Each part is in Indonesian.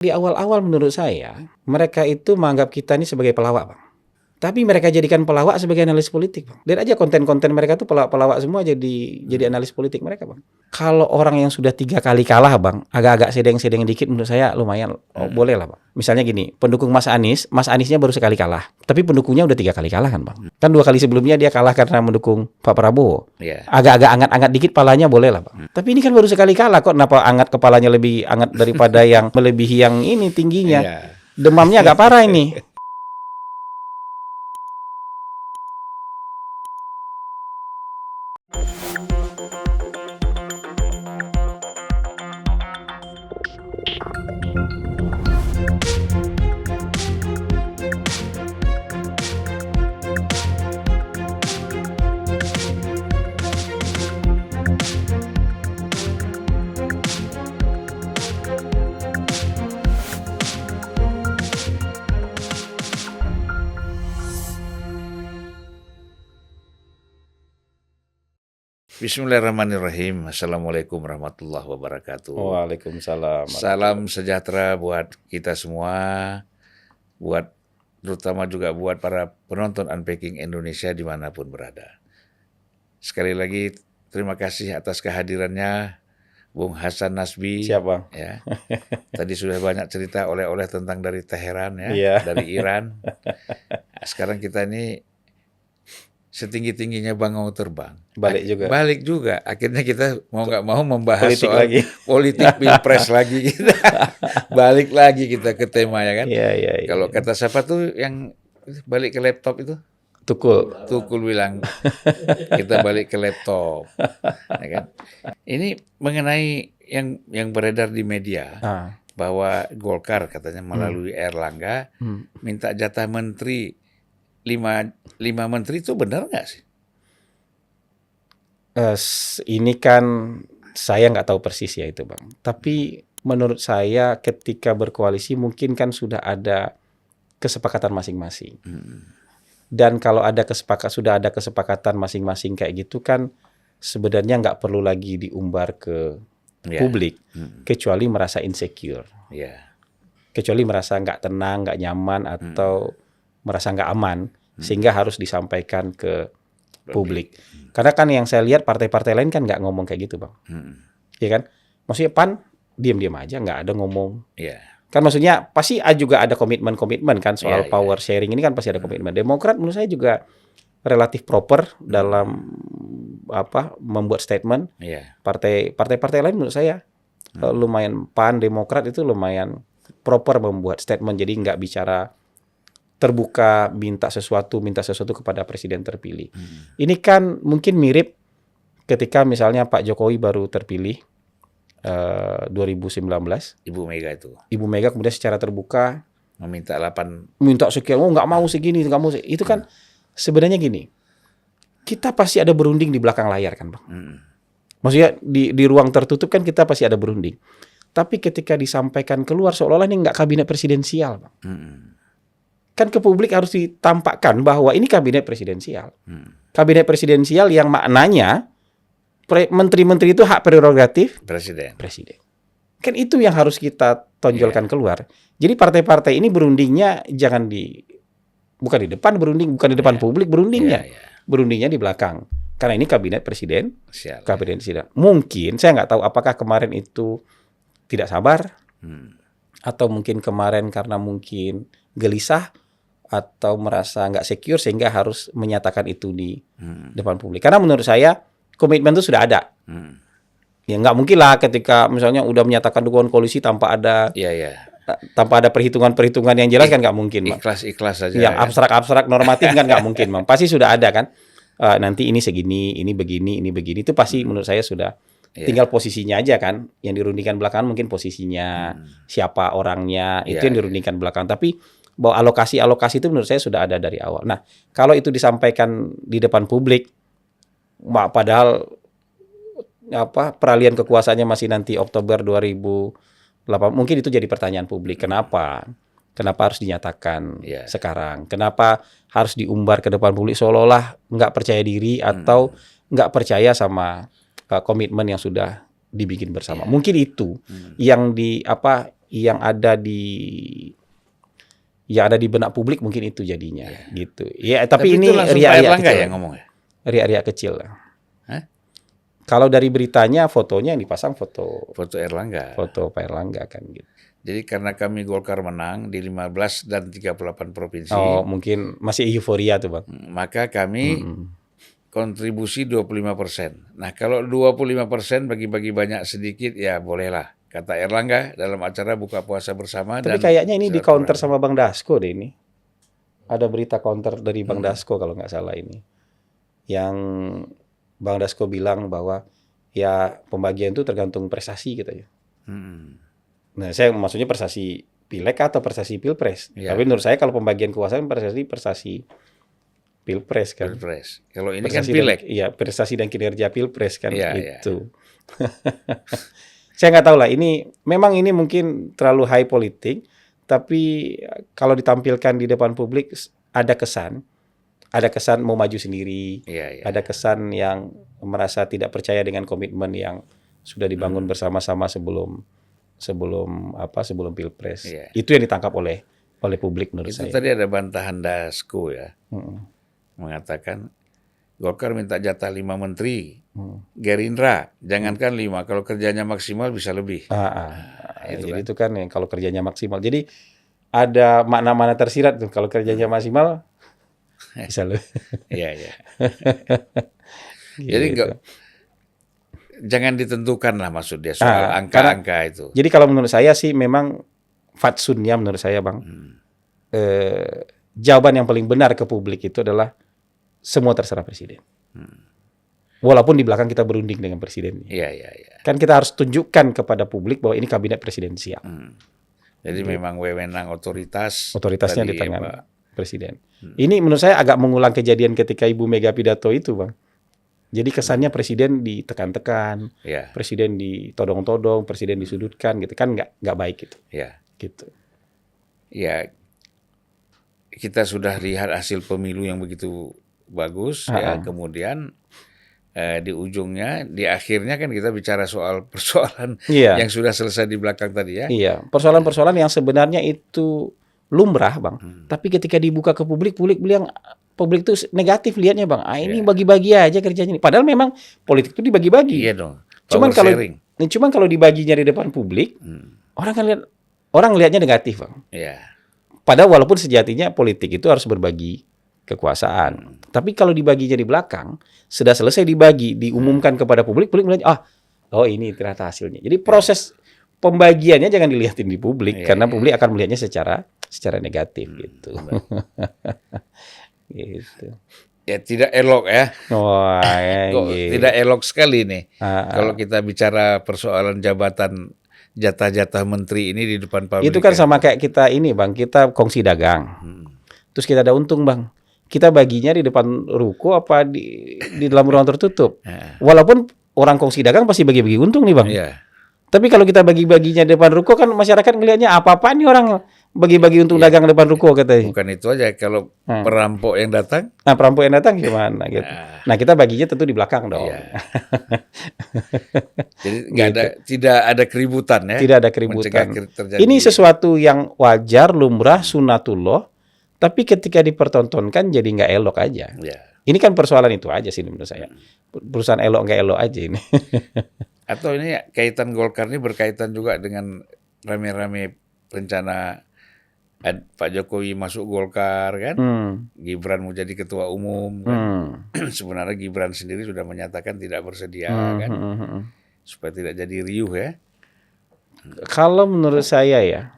Di awal-awal menurut saya, mereka itu menganggap kita ini sebagai pelawak, Bang. Tapi mereka jadikan pelawak sebagai analis politik, Bang. Lihat aja konten-konten mereka tuh pelawak-pelawak semua jadi analis politik mereka, Bang. Kalau orang yang sudah 3 kali kalah, Bang, agak-agak sedeng-sedeng dikit menurut saya lumayan, boleh lah, Bang. Misalnya gini, pendukung Mas Anisnya baru sekali kalah, tapi pendukungnya udah 3 kali kalah kan, Bang. Kan 2 kali sebelumnya dia kalah karena mendukung Pak Prabowo. Agak-agak angat-angat dikit palanya boleh lah, Bang. Tapi ini kan baru sekali kalah, kok kenapa angat kepalanya lebih angat daripada yang melebihi yang ini tingginya. Demamnya agak parah ini. Bismillahirrahmanirrahim. Assalamualaikum warahmatullahi wabarakatuh. Waalaikumsalam. Salam sejahtera buat kita semua, terutama juga buat para penonton Unpacking Indonesia dimanapun berada. Sekali lagi terima kasih atas kehadirannya Bung Hasan Nasbi. Siap, Bang. Ya. Tadi sudah banyak cerita oleh-oleh tentang dari Teheran ya, Iya. dari Iran. Nah, sekarang kita ini setinggi-tingginya bangau terbang. Balik juga. Akhirnya kita mau nggak mau membahas Politik soal lagi. politik pilpres lagi kita. Balik lagi kita ke tema ya kan. Iya. Kalau kata siapa tuh yang balik ke laptop itu? Tukul bilang kita balik ke laptop. Ya kan? Ini mengenai yang beredar di media bahwa Golkar katanya melalui Erlangga minta jatah menteri. 5 menteri itu benar nggak sih? Ini kan saya nggak tahu persis ya itu, Bang. Tapi menurut saya ketika berkoalisi mungkin kan sudah ada kesepakatan masing-masing. Dan kalau sudah ada kesepakatan masing-masing kayak gitu kan sebenarnya nggak perlu lagi diumbar ke publik, kecuali merasa insecure. Kecuali merasa nggak tenang, nggak nyaman, atau merasa nggak aman, sehingga harus disampaikan ke publik. Karena kan yang saya lihat partai-partai lain kan nggak ngomong kayak gitu, Bang. Iya kan? Maksudnya PAN diam-diam aja, nggak ada ngomong. Kan maksudnya pasti juga ada komitmen-komitmen kan soal power sharing ini kan pasti ada komitmen. Demokrat menurut saya juga relatif proper dalam membuat statement. Partai-partai lain menurut saya lumayan, PAN, Demokrat itu lumayan proper membuat statement, jadi nggak bicara terbuka minta sesuatu kepada presiden terpilih. Ini kan mungkin mirip ketika misalnya Pak Jokowi baru terpilih 2019. Ibu Mega kemudian secara terbuka minta sekian, nggak mau segini, nggak mau. Itu kan sebenarnya gini, kita pasti ada berunding di belakang layar kan, Bang. Maksudnya di ruang tertutup kan kita pasti ada berunding. Tapi ketika disampaikan keluar seolah-olah ini nggak kabinet presidensial, Bang. Kan ke publik harus ditampakkan bahwa ini kabinet presidensial. Kabinet presidensial yang maknanya menteri-menteri itu hak prerogatif presiden. Kan itu yang harus kita tonjolkan keluar. Jadi partai-partai ini berundingnya bukan di depan berunding, bukan di depan publik berundingnya. Berundingnya di belakang. Karena ini kabinet presiden. Mungkin saya nggak tahu apakah kemarin itu tidak sabar atau mungkin kemarin karena mungkin gelisah atau merasa nggak secure sehingga harus menyatakan itu di depan publik. Karena menurut saya komitmen itu sudah ada. Ya nggak mungkin lah ketika misalnya udah menyatakan dukungan koalisi tanpa ada perhitungan-perhitungan yang jelas kan nggak mungkin, Bang. Ikhlas saja. Yang abstrak-abstrak normatif kan nggak mungkin, Bang. Pasti sudah ada kan. Nanti ini segini, ini begini, ini begini. Itu pasti menurut saya sudah. Tinggal posisinya aja kan. Yang dirundingkan belakangan mungkin posisinya, siapa orangnya, itu yang dirundingkan belakangan. Tapi bahwa alokasi itu menurut saya sudah ada dari awal. Nah, kalau itu disampaikan di depan publik, padahal peralihan kekuasaannya masih nanti Oktober 2008, mungkin itu jadi pertanyaan publik. Kenapa harus dinyatakan sekarang? Kenapa harus diumbar ke depan publik seolah-olah nggak percaya diri atau nggak percaya sama komitmen yang sudah dibikin bersama? Mungkin itu yang yang ada di benak publik mungkin itu jadinya gitu. Ya, tapi ini itu langsung Pak ria-ria Erlangga kecil. yang ngomong ya? Ria-ria kecil lah. Hah? Kalau dari beritanya fotonya yang dipasang foto Erlangga. Foto Pak Erlangga kan gitu. Jadi karena kami Golkar menang di 15 dan 38 provinsi. Oh, mungkin masih euforia tuh, Bang. Maka kami kontribusi 25%. Nah, kalau 25% bagi-bagi banyak sedikit ya bolehlah. Kata Erlangga dalam acara buka puasa bersama. Tapi kayaknya ini di counter sama Bang Dasko deh ini. Ada berita counter dari Bang Dasko kalau nggak salah ini. Yang Bang Dasko bilang bahwa ya pembagian itu tergantung prestasi gitu ya. Nah, saya maksudnya prestasi pileg atau prestasi pilpres. Ya. Tapi menurut saya kalau pembagian kekuasaan prestasi pilpres kan. Pilpres. Kalau ini prestasi kan pileg. Iya, prestasi dan kinerja pilpres kan Ya, gitu. Ya. Saya nggak tahu lah. Memang ini mungkin terlalu high politik. Tapi kalau ditampilkan di depan publik ada kesan mau maju sendiri. Ya. Ada kesan yang merasa tidak percaya dengan komitmen yang sudah dibangun bersama-sama sebelum pilpres. Itu yang ditangkap oleh publik menurut saya. Itu tadi ada bantahan Dasko ya. Mengatakan Golkar minta jatah 5 menteri. Gerindra jangankan 5, kalau kerjanya maksimal bisa lebih. Jadi itu kan yang kalau kerjanya maksimal. Jadi ada makna-makna tersirat tuh kalau kerjanya maksimal bisa lebih. Iya. Jadi jangan ditentukan lah maksud dia soal angka-angka itu. Jadi kalau menurut saya sih memang fatsunnya menurut saya, Bang, jawaban yang paling benar ke publik itu adalah semua terserah presiden. Walaupun di belakang kita berunding dengan presiden. Iya. Kan kita harus tunjukkan kepada publik bahwa ini kabinet presidensial. Jadi memang wewenang otoritasnya di tangan presiden. Ini menurut saya agak mengulang kejadian ketika Ibu Mega pidato itu, Bang. Jadi kesannya presiden ditekan-tekan, presiden ditodong-todong, presiden disudutkan gitu kan nggak baik gitu. Gitu. Ya, kita sudah lihat hasil pemilu yang begitu bagus ya, kemudian di ujungnya, di akhirnya kan kita bicara soal persoalan yang sudah selesai di belakang tadi ya. Iya, persoalan-persoalan yang sebenarnya itu lumrah, Bang. Tapi ketika dibuka ke publik bilang publik itu negatif lihatnya, Bang. Ini bagi-bagi aja kerjanya ini. Padahal memang politik itu dibagi-bagi. Iya dong. Cuman kalau dibaginya di depan publik, orang lihatnya negatif, Bang. Iya. Padahal walaupun sejatinya politik itu harus berbagi kekuasaan. Tapi kalau dibaginya di belakang, sudah selesai dibagi, diumumkan kepada publik melihat, ini ternyata hasilnya. Jadi proses pembagiannya jangan dilihatin di publik, karena publik akan melihatnya secara negatif gitu. Gitu. Ya tidak elok ya. Gitu. Tidak elok sekali nih. Kalau kita bicara persoalan jabatan jatah-jatah menteri ini di depan publik. Itu kan sama kayak kita ini, Bang, kita kongsi dagang. Terus kita ada untung, Bang. Kita baginya di depan ruko apa di dalam ruang tertutup. Walaupun orang kongsi dagang pasti bagi-bagi untung nih, Bang. Tapi kalau kita bagi-baginya di depan ruko kan masyarakat ngelihatnya apa-apaan nih orang bagi-bagi untung dagang depan ruko katanya. Bukan itu aja, kalau perampok yang datang. Nah, perampok yang datang gimana gitu. Nah, kita baginya tentu di belakang dong. Jadi tidak ada keributan ya. Tidak ada keributan. Ini sesuatu yang wajar, lumrah, sunatullah. Tapi ketika dipertontonkan jadi nggak elok aja. Ini kan persoalan itu aja sih menurut saya. Perusahaan elok nggak elok aja ini. Atau ini kaitan Golkar ini berkaitan juga dengan rame-rame rencana Pak Jokowi masuk Golkar kan, Gibran mau jadi ketua umum kan. Sebenarnya Gibran sendiri sudah menyatakan tidak bersedia kan, supaya tidak jadi riuh ya. Kalau menurut saya ya,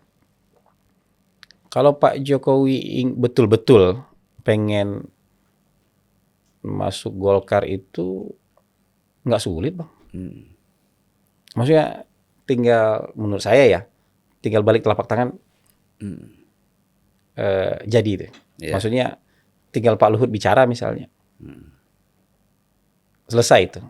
kalau Pak Jokowi betul-betul pengen masuk Golkar itu nggak sulit, Bang. Maksudnya tinggal menurut saya ya, tinggal balik telapak tangan. Jadi itu. Maksudnya tinggal Pak Luhut bicara misalnya. Selesai itu.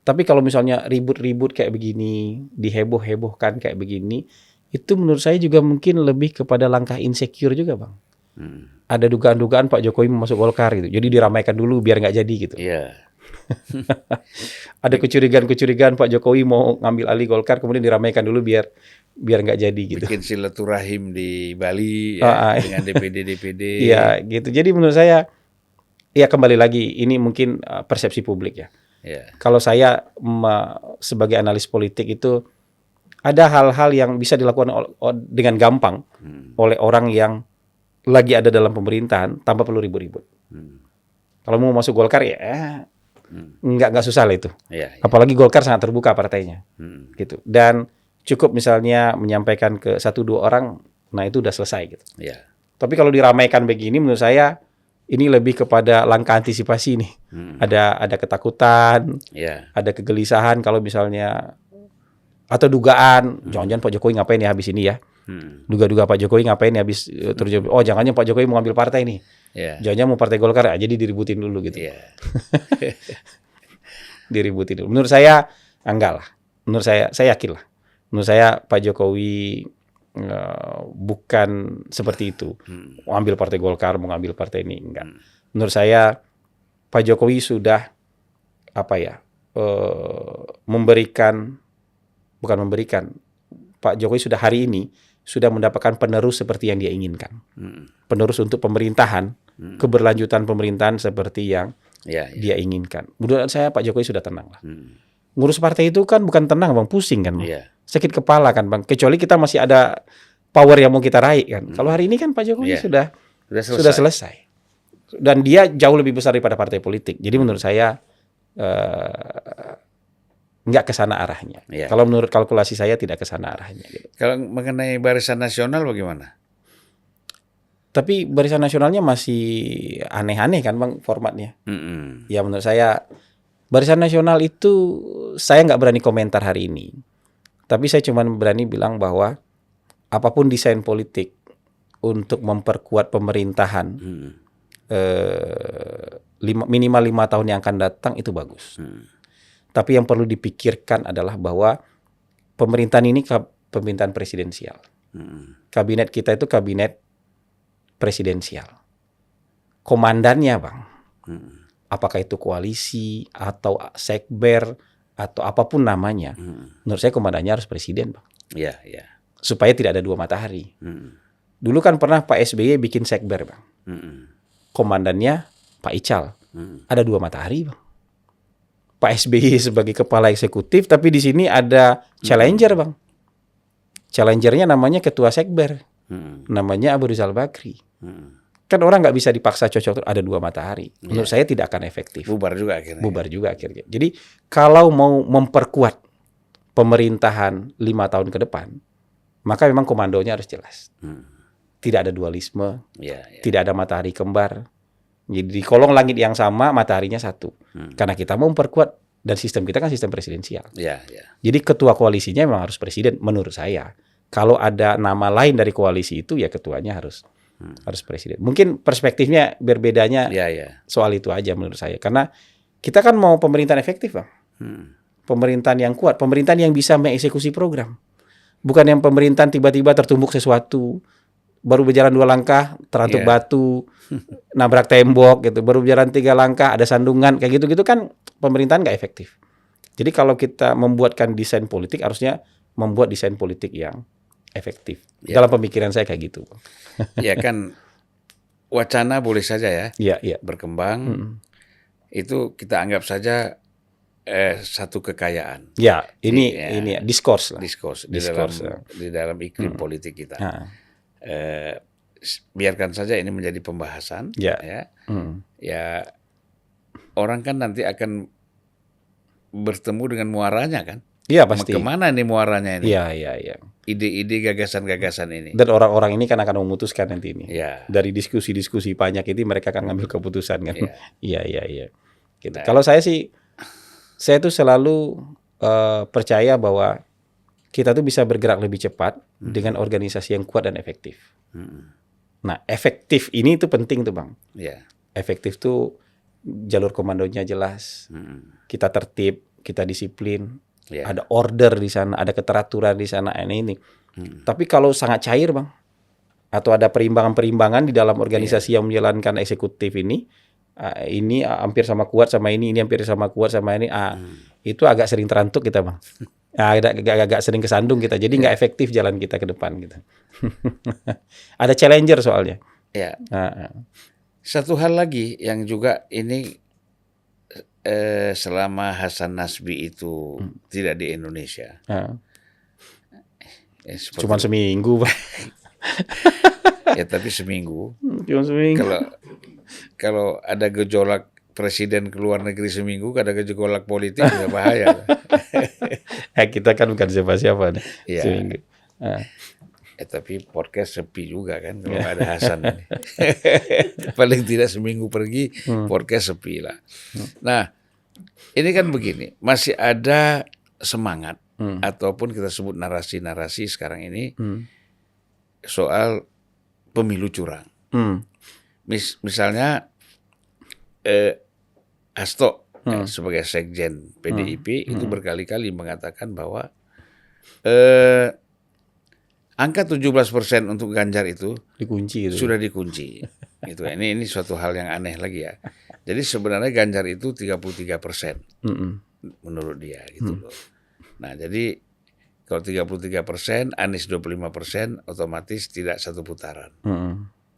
Tapi kalau misalnya ribut-ribut kayak begini, diheboh-hebohkan kayak begini, itu menurut saya juga mungkin lebih kepada langkah insecure juga, Bang. Ada dugaan-dugaan Pak Jokowi mau masuk Golkar gitu. Jadi diramaikan dulu biar nggak jadi gitu. Ada kecurigaan Pak Jokowi mau ngambil alih Golkar, kemudian diramaikan dulu biar nggak jadi gitu. Bikin silaturahim di Bali ya, dengan DPD. Iya gitu. Jadi menurut saya ya kembali lagi ini mungkin persepsi publik ya. Kalau saya sebagai analis politik itu ada hal-hal yang bisa dilakukan dengan gampang oleh orang yang lagi ada dalam pemerintahan tanpa perlu ribut-ribut. Kalau mau masuk Golkar ya nggak susah lah itu. Apalagi Golkar sangat terbuka partainya, gitu. Dan cukup misalnya menyampaikan ke 1-2 orang, nah itu udah selesai gitu. Tapi kalau diramaikan begini, menurut saya ini lebih kepada langkah antisipasi nih. Ada ketakutan, ada kegelisahan kalau misalnya atau dugaan, jangan-jangan Pak Jokowi ngapain ya habis ini ya. Duga-duga Pak Jokowi ngapain ya habis terjadi. Oh, jangan-jangan Pak Jokowi mau ambil partai nih. Jangan-jangan mau partai Golkar jadi diributin dulu gitu. Diributin dulu. Menurut saya enggak lah. Menurut saya yakin lah. Menurut saya Pak Jokowi bukan seperti itu. Mau ambil partai Golkar, mau ngambil partai ini enggak. Menurut saya Pak Jokowi sudah Pak Jokowi sudah hari ini sudah mendapatkan penerus seperti yang dia inginkan. Penerus untuk pemerintahan, keberlanjutan pemerintahan seperti yang dia inginkan. Menurut saya Pak Jokowi sudah tenang lah. Ngurus partai itu kan bukan tenang Bang, pusing kan Bang. Sakit kepala kan Bang. Kecuali kita masih ada power yang mau kita raih kan. Kalau hari ini kan Pak Jokowi sudah selesai. Dan dia jauh lebih besar daripada partai politik. Jadi menurut saya nggak ke sana arahnya. Kalau menurut kalkulasi saya tidak ke sana arahnya. Gitu. Kalau mengenai Barisan Nasional bagaimana? Tapi Barisan Nasionalnya masih aneh-aneh kan Bang formatnya. Ya menurut saya Barisan Nasional itu saya nggak berani komentar hari ini. Tapi saya cuma berani bilang bahwa apapun desain politik untuk memperkuat pemerintahan minimal 5 tahun yang akan datang itu bagus. Tapi yang perlu dipikirkan adalah bahwa pemerintahan ini pemerintahan presidensial. Kabinet kita itu kabinet presidensial. Komandannya Bang, apakah itu koalisi atau sekber atau apapun namanya, menurut saya komandannya harus presiden Bang. Supaya tidak ada 2 matahari. Dulu kan pernah Pak SBY bikin sekber Bang. Komandannya Pak Ical. Ada 2 matahari Bang. Pak SBY sebagai kepala eksekutif, tapi di sini ada challenger Bang. Challengernya namanya ketua sekber, namanya Abu Rizal Bakri. Kan orang nggak bisa dipaksa cocok, ada 2 matahari. Menurut saya tidak akan efektif. Bubar juga akhirnya. Jadi kalau mau memperkuat pemerintahan 5 tahun ke depan, maka memang komandonya harus jelas. Tidak ada dualisme, tidak ada matahari kembar. Jadi di kolong langit yang sama, mataharinya satu. Karena kita mau memperkuat, dan sistem kita kan sistem presidensial. Jadi ketua koalisinya memang harus presiden, menurut saya. Kalau ada nama lain dari koalisi itu, ya ketuanya harus presiden. Mungkin perspektifnya berbedanya soal itu aja menurut saya. Karena kita kan mau pemerintahan efektif Bang. Pemerintahan yang kuat, pemerintahan yang bisa mengeksekusi program. Bukan yang pemerintahan tiba-tiba tertumbuk sesuatu, baru berjalan 2 langkah, terantuk batu, nabrak tembok gitu, baru berjalan 3 langkah, ada sandungan, kayak gitu-gitu kan pemerintahan nggak efektif. Jadi kalau kita membuatkan desain politik, harusnya membuat desain politik yang efektif. Dalam pemikiran saya kayak gitu. Ya kan, wacana boleh saja ya, berkembang. Itu kita anggap saja satu kekayaan. Ya, ini diskurs lah. Diskurs di dalam iklim politik kita. Biarkan saja ini menjadi pembahasan. Ya, orang kan nanti akan bertemu dengan muaranya kan. Iya pasti. Kemana nih muaranya ini? Iya. Ide-ide, gagasan-gagasan ini. Dan orang-orang ini kan akan memutuskan nanti ini. Dari diskusi-diskusi banyak ini mereka akan ngambil keputusan kan. Iya. Gitu. Kalau saya sih, saya tuh selalu percaya bahwa kita tuh bisa bergerak lebih cepat dengan organisasi yang kuat dan efektif. Nah, efektif ini tuh penting tuh Bang. Efektif tuh jalur komandonya jelas, kita tertib, kita disiplin, ada order di sana, ada keteraturan di sana, ini. Tapi kalau sangat cair Bang, atau ada perimbangan-perimbangan di dalam organisasi yang menjalankan eksekutif ini, ini hampir sama kuat sama ini hampir sama kuat sama ini. Itu agak sering terantuk kita, Bang. Agak sering kesandung kita. Jadi nggak efektif jalan kita ke depan gitu. Ada challenger soalnya. Ya. Satu hal lagi yang juga ini selama Hasan Nasbi itu tidak di Indonesia. Cuman seminggu, Bang. Ya tapi seminggu. Cuma seminggu. Kalau ada gejolak presiden ke luar negeri seminggu, ada gejolak politik ya bahaya. Kita kan bukan siapa-siapa nih. Ya. Seminggu. Tapi podcast sepi juga kan kalau nggak ada Hasan ini. Paling tidak seminggu pergi, podcast sepi lah. Nah, ini kan begini, masih ada semangat ataupun kita sebut narasi-narasi sekarang ini soal pemilu curang. Misalnya Hasto sebagai sekjen PDIP itu berkali-kali mengatakan bahwa angka 17% untuk Ganjar itu dikunci itu. Sudah dikunci. Gitu. Ini suatu hal yang aneh lagi ya. Jadi sebenarnya Ganjar itu 33% menurut dia gitu loh. Nah, jadi kalau 33%, Anies 25%, otomatis tidak satu putaran.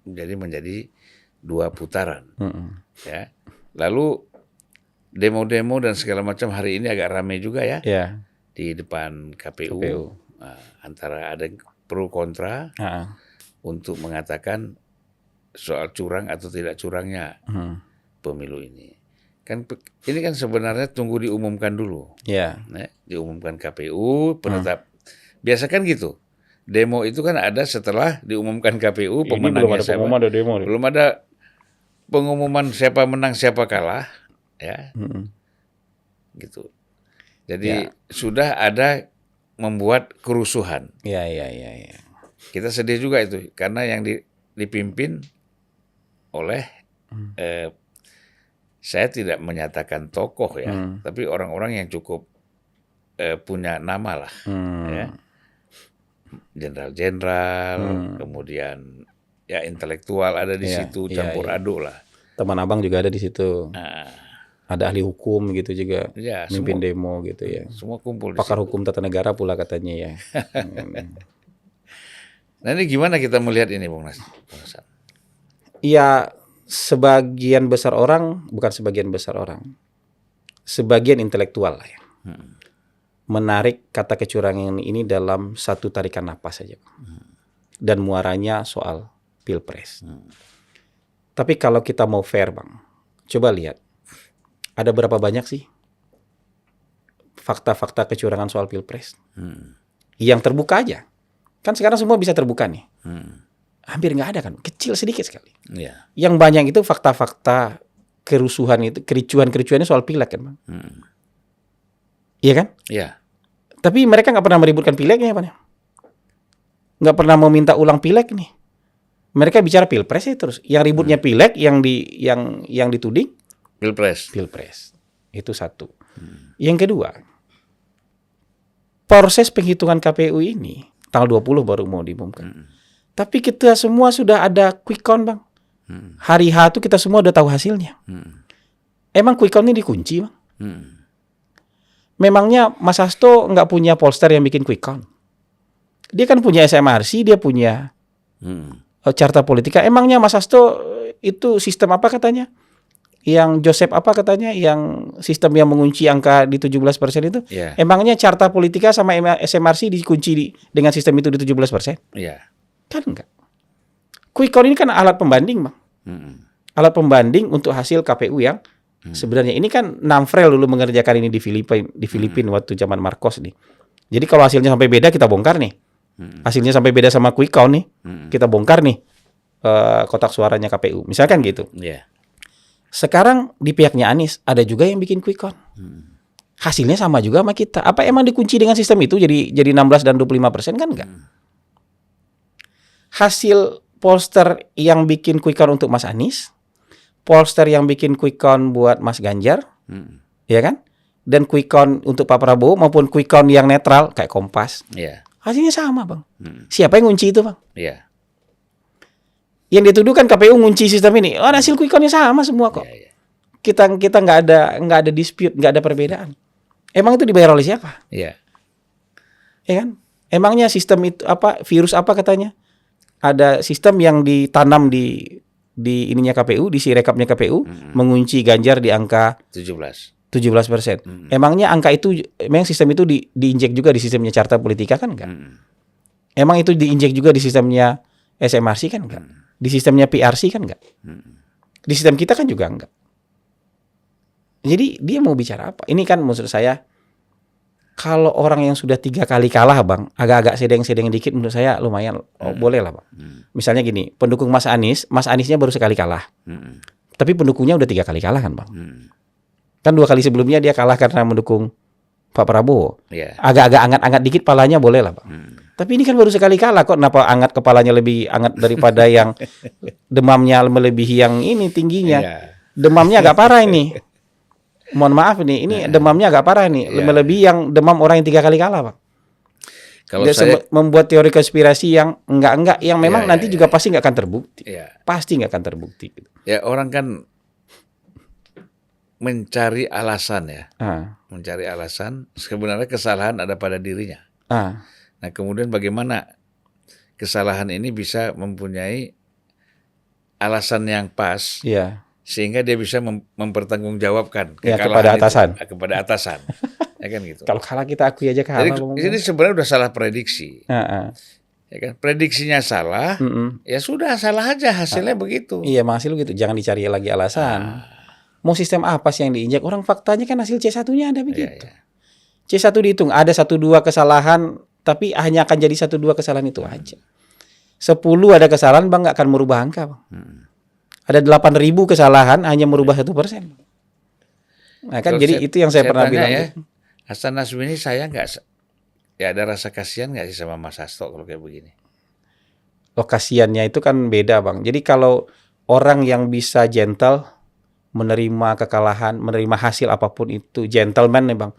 Jadi menjadi 2 putaran. Ya. Lalu demo-demo dan segala macam hari ini agak ramai juga ya. Di depan KPU. Nah, antara ada yang pro kontra untuk mengatakan soal curang atau tidak curangnya pemilu ini. Ini kan sebenarnya tunggu diumumkan dulu. Nah, diumumkan KPU, penetap. Biasa kan gitu. Demo itu kan ada setelah diumumkan KPU pemenangnya siapa. Belum ada pengumuman siapa menang siapa kalah, ya. Gitu. Jadi sudah ada membuat kerusuhan. Kita sedih juga itu karena yang dipimpin oleh saya tidak menyatakan tokoh ya, tapi orang-orang yang cukup punya nama lah, ya. Jenderal-jenderal, kemudian ya intelektual ada di situ, campur aduk lah. Teman abang juga ada di situ. Ada ahli hukum gitu juga, mimpin demo gitu ya. Semua kumpul. Pakar hukum tata negara pula katanya ya. Nah ini gimana kita melihat ini, Bung Hasan? Ya sebagian besar orang, bukan sebagian besar orang, sebagian intelektual lah ya. Menarik kata kecurangan ini dalam satu tarikan napas saja. Dan muaranya soal pilpres. Tapi kalau kita mau fair, Bang, coba lihat. Ada berapa banyak sih fakta-fakta kecurangan soal pilpres? Yang terbuka aja. Kan sekarang semua bisa terbuka nih. Hampir nggak ada kan. Kecil sedikit sekali. Yang banyak itu fakta-fakta kerusuhan itu, kericuhan-kericuhannya soal pileg kan, Bang? Iya kan? Iya. Tapi mereka nggak pernah meributkan pilegnya, Bang. Nggak pernah meminta ulang pileg nih. Mereka bicara pilpres ya terus. Yang ributnya pileg, yang dituding Pilpres. Itu satu. Yang kedua, proses penghitungan KPU ini tanggal 20 baru mau diumumkan. Tapi kita semua sudah ada quick count, Bang. Hari H itu kita semua udah tahu hasilnya. Emang quick count ini dikunci, Bang? Memangnya Mas Hasto nggak punya polster yang bikin quick count? Dia kan punya SMRC, dia punya carta politika. Emangnya Mas Hasto itu sistem apa katanya? Yang Joseph apa katanya, yang sistem yang mengunci angka di 17% itu, emangnya carta politika sama SMRC dikunci dengan sistem itu di 17%? Kan enggak. Quick count ini kan alat pembanding, Bang. Alat pembanding untuk hasil KPU yang sebenarnya ini kan Namfrel dulu mengerjakan ini di Filipina waktu zaman Marcos nih. Jadi kalau hasilnya sampai beda kita bongkar nih. Hasilnya sampai beda sama quick count nih, kita bongkar nih kotak suaranya KPU. Misalkan gitu. Sekarang di pihaknya Anies ada juga yang bikin quick count. Hasilnya sama juga sama kita. Apa emang dikunci dengan sistem itu jadi 16 dan 25% kan enggak? Hasil polster yang bikin quick count untuk Mas Anies, polster yang bikin quick count buat Mas Ganjar, ya kan? Dan quick count untuk Pak Prabowo maupun quick count yang netral kayak Kompas. Hasilnya sama, Bang. Siapa yang ngunci itu, Bang? Yang dituduhkan KPU ngunci sistem ini. Hasil quick count-nya sama semua kok. kita nggak ada dispute, nggak ada perbedaan. Emang itu dibayar oleh siapa? Iya. Ya kan? Emangnya sistem itu virus apa katanya? Ada sistem yang ditanam di ininya KPU, di sirekapnya KPU, mengunci Ganjar di angka 17%. Emangnya angka itu, memang sistem itu diinjek juga di sistemnya Carta Politika kan enggak? Emang itu diinjek juga di sistemnya SMRC kan enggak? Di sistemnya PRC kan enggak? Di sistem kita kan juga enggak. Jadi dia mau bicara apa? Ini kan maksud saya, kalau orang yang sudah 3 kali kalah Bang, agak-agak sedeng-sedeng dikit menurut saya lumayan, boleh lah Bang. Misalnya gini, pendukung Mas Aniesnya baru sekali kalah. Tapi pendukungnya udah 3 kali kalah kan Bang. Kan 2 kali sebelumnya dia kalah karena mendukung Pak Prabowo. Agak-agak angat-angat dikit palanya boleh lah Bang. Tapi ini kan baru sekali kalah, kok kenapa angat kepalanya lebih angat daripada yang demamnya melebihi yang ini tingginya. Demamnya agak parah ini. Mohon maaf ini demamnya agak parah nih, melebihi yang demam orang yang 3 kali kalah, Bang. Kalau saya membuat teori konspirasi yang enggak yang memang nanti juga pasti nggak akan terbukti. Pasti nggak akan terbukti. Ya orang kan mencari alasan ya. Mencari alasan, sebenarnya kesalahan ada pada dirinya. Nah, kemudian bagaimana kesalahan ini bisa mempunyai alasan yang pas. Sehingga dia bisa mempertanggungjawabkan kepada atasan. Kepada atasan. Ya kan gitu. Kalau kalah kita akui aja kalah. Jadi sebenarnya udah salah prediksi. Ya kan, prediksinya salah, ya sudah salah aja hasilnya begitu. Iya, hasil gitu. Jangan dicari lagi alasan. Mau sistem apa sih yang diinjak? Orang faktanya kan hasil C1-nya ada begitu. C1 dihitung, ada 1-2 kesalahan, tapi hanya akan jadi 1-2 kesalahan itu aja. 10 ada kesalahan, Bang, nggak akan merubah angka, Bang. Ada 8.000 kesalahan hanya merubah 1%. Nah kan, jadi itu yang saya pernah bilang. Ya, Hasan Nazmi ini saya nggak, ya ada rasa kasihan nggak sih sama Mas Hasto kalau kayak begini? Kasihannya itu kan beda Bang. Jadi kalau orang yang bisa gentle, menerima kekalahan, menerima hasil apapun itu, gentleman nih Bang.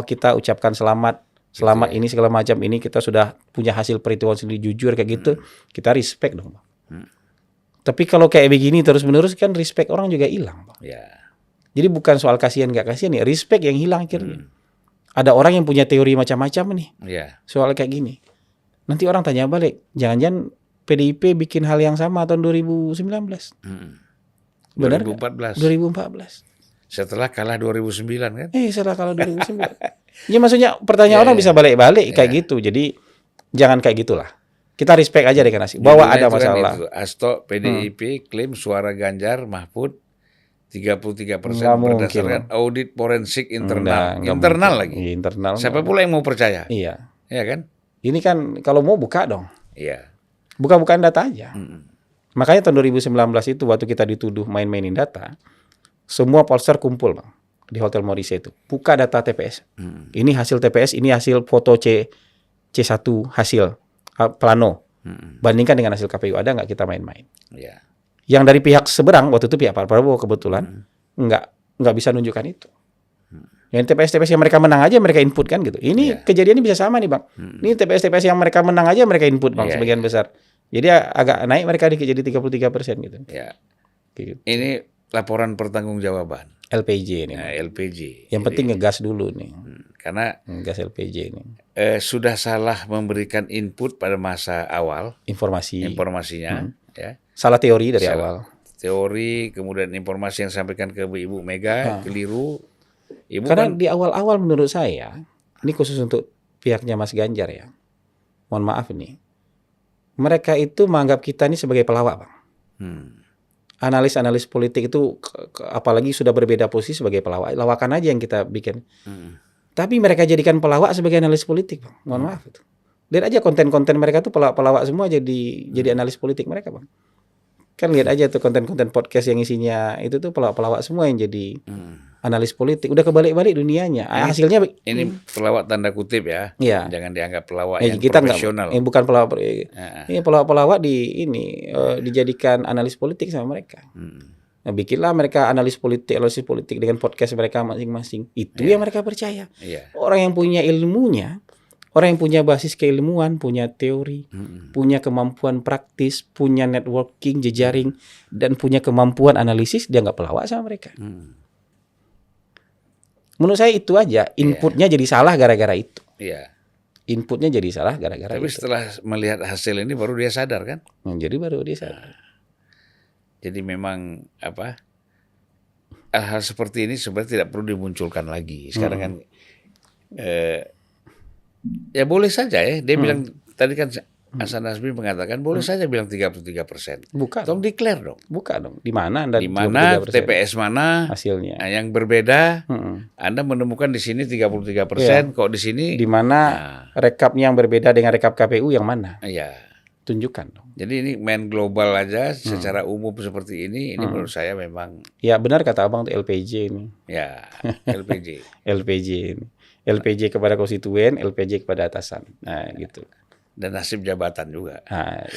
Kita ucapkan selamat ini segala macam ini, kita sudah punya hasil perhitungan sendiri jujur kayak gitu, kita respect dong Bang. Tapi kalau kayak begini terus-menerus kan respect orang juga hilang, Bang. Jadi bukan soal kasihan nggak kasihan nih, respect yang hilang akhirnya. Ada orang yang punya teori macam-macam nih soal kayak gini. Nanti orang tanya balik, jangan-jangan PDIP bikin hal yang sama tahun 2019. Benar 2014. 2014. Setelah kalah 2009 kan? Setelah kalah 2009. Ya maksudnya pertanyaan orang bisa balik-balik kayak gitu. Jadi jangan kayak gitulah. Kita respect aja deh kan bahwa ada masalah. Kan Hasto PDIP klaim suara Ganjar Mahfud 33% berdasarkan audit forensik internal. Internal lagi. Internal. Siapa pula yang mau percaya? Iya. Iya kan? Ini kan kalau mau buka dong. Iya. Buka-bukaan data aja. Makanya tahun 2019 itu waktu kita dituduh main-mainin data, semua pollster kumpul Bang di Hotel Morrissey itu. Buka data TPS. Ini hasil TPS, ini hasil foto C1 hasil plano. Bandingkan dengan hasil KPU, ada nggak kita main-main? Yang dari pihak seberang waktu itu pihak Pak Prabowo kebetulan nggak bisa nunjukkan itu. Yang TPS yang mereka menang aja mereka input kan gitu. Ini kejadiannya bisa sama nih Bang. Ini TPS yang mereka menang aja mereka input Bang sebagian besar. Jadi agak naik mereka jadi 33% gitu. Gitu. Ini laporan pertanggungjawaban. LPJ ini. LPJ. Yang penting ngegas dulu nih. Karena ngegas LPJ ini. Sudah salah memberikan input pada masa awal. Informasinya. Ya. Salah teori dari awal. Teori, kemudian informasi yang disampaikan ke Ibu Mega keliru. Karena di awal-awal menurut saya, ini khusus untuk pihaknya Mas Ganjar ya. Mohon maaf ini. Mereka itu menganggap kita ini sebagai pelawak, Bang. Analis-analis politik itu apalagi sudah berbeda posisi sebagai pelawak. Lawakan aja yang kita bikin. Tapi mereka jadikan pelawak sebagai analis politik, Bang. Mohon maaf itu. Lihat aja konten-konten mereka tuh pelawak semua jadi analis politik mereka, Bang. Kan lihat aja tuh konten-konten podcast yang isinya itu tuh pelawak semua yang jadi analis politik. Udah kebalik-balik dunianya. Hasilnya ini pelawak tanda kutip ya. Jangan dianggap pelawak yang kita profesional. Bukan pelawak. Ini pelawak dijadikan analis politik sama mereka. Nah, bikinlah mereka analisis politik dengan podcast mereka masing-masing. Itu yang mereka percaya. Orang yang punya ilmunya, orang yang punya basis keilmuan, punya teori, punya kemampuan praktis, punya networking, jejaring, dan punya kemampuan analisis, dia nggak pelawak sama mereka. Menurut saya itu aja, inputnya jadi salah gara-gara itu. Iya. Inputnya jadi salah gara-gara Tapi itu. setelah melihat hasil ini baru dia sadar kan? Jadi baru dia sadar. Jadi memang hal-hal seperti ini sebenarnya tidak perlu dimunculkan lagi. Sekarang kan ya boleh saja ya. Dia bilang tadi kan Hasan Nasbi mengatakan boleh saja bilang 33%. Bukan. Tolong declare dong. Buka dong. Di mana Anda Di mana 33%? TPS mana hasilnya? Nah, yang berbeda. Anda menemukan di sini 33%, kok di sini di mana rekapnya yang berbeda dengan rekap KPU yang mana? Iya. Tunjukkan dong. Jadi ini main global aja secara umum seperti ini menurut saya memang. Ya benar kata Abang tuh LPJ ini. Ya, LPJ. LPJ ini. LPJ kepada konstituen, LPJ kepada atasan. Nah, gitu. Dan nasib jabatan juga. Nah,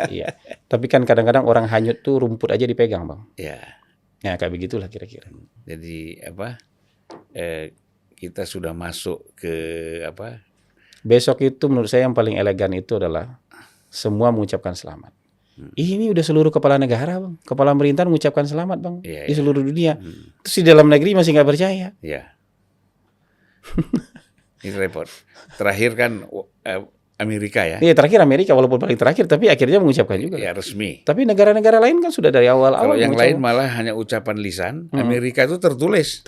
iya. Tapi kan kadang-kadang orang hanyut tuh rumput aja dipegang, Bang. Ya. Ya kayak begitulah kira-kira. Jadi kita sudah masuk ke Besok itu menurut saya yang paling elegan itu adalah semua mengucapkan selamat. Ini udah seluruh kepala negara, Bang. Kepala pemerintahan mengucapkan selamat, Bang. Di seluruh dunia. Terus di dalam negeri masih nggak percaya. Iya. Ini repot. Terakhir kan Amerika ya. Iya, terakhir Amerika walaupun paling terakhir tapi akhirnya mengucapkan juga. Ya resmi. Tapi negara-negara lain kan sudah dari awal-awal. Kalau yang lain malah hanya ucapan lisan, Amerika itu tertulis.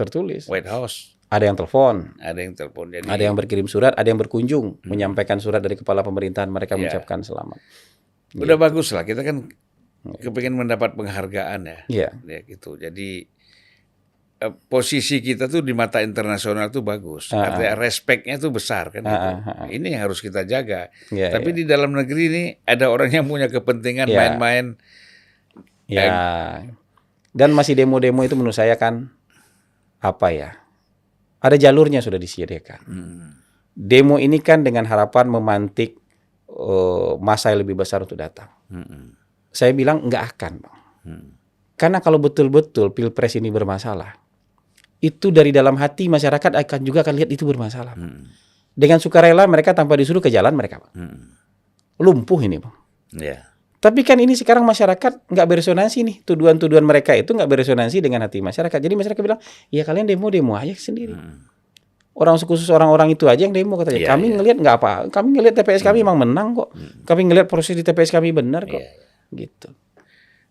White House. Ada yang telepon. Jadi, ada yang berkirim surat, ada yang berkunjung menyampaikan surat dari kepala pemerintahan mereka mengucapkan selamat. Udah bagus lah, kita kan kepingin mendapat penghargaan ya. Iya. Ya gitu. Jadi posisi kita tuh di mata internasional tuh bagus. Artinya respect-nya tuh besar kan gitu. Ini yang harus kita jaga. Tapi di dalam negeri ini ada orang yang punya kepentingan main-main. Ya. Dan masih demo-demo itu menurut saya kan ada jalurnya sudah disediakan. Demo ini kan dengan harapan memantik massa yang lebih besar untuk datang. Saya bilang nggak akan, Bang. Karena kalau betul-betul Pilpres ini bermasalah, itu dari dalam hati masyarakat akan lihat itu bermasalah. Dengan sukarela mereka tanpa disuruh ke jalan mereka, Bang. Lumpuh ini, Bang. Tapi kan ini sekarang masyarakat nggak beresonansi nih. Tuduhan-tuduhan mereka itu nggak beresonansi dengan hati masyarakat. Jadi masyarakat bilang, ya kalian demo aja sendiri. Orang khusus orang-orang itu aja yang demo katanya. Kami ngelihat nggak apa. Kami ngelihat TPS kami memang menang kok. Kami ngelihat proses di TPS kami benar kok. Gitu.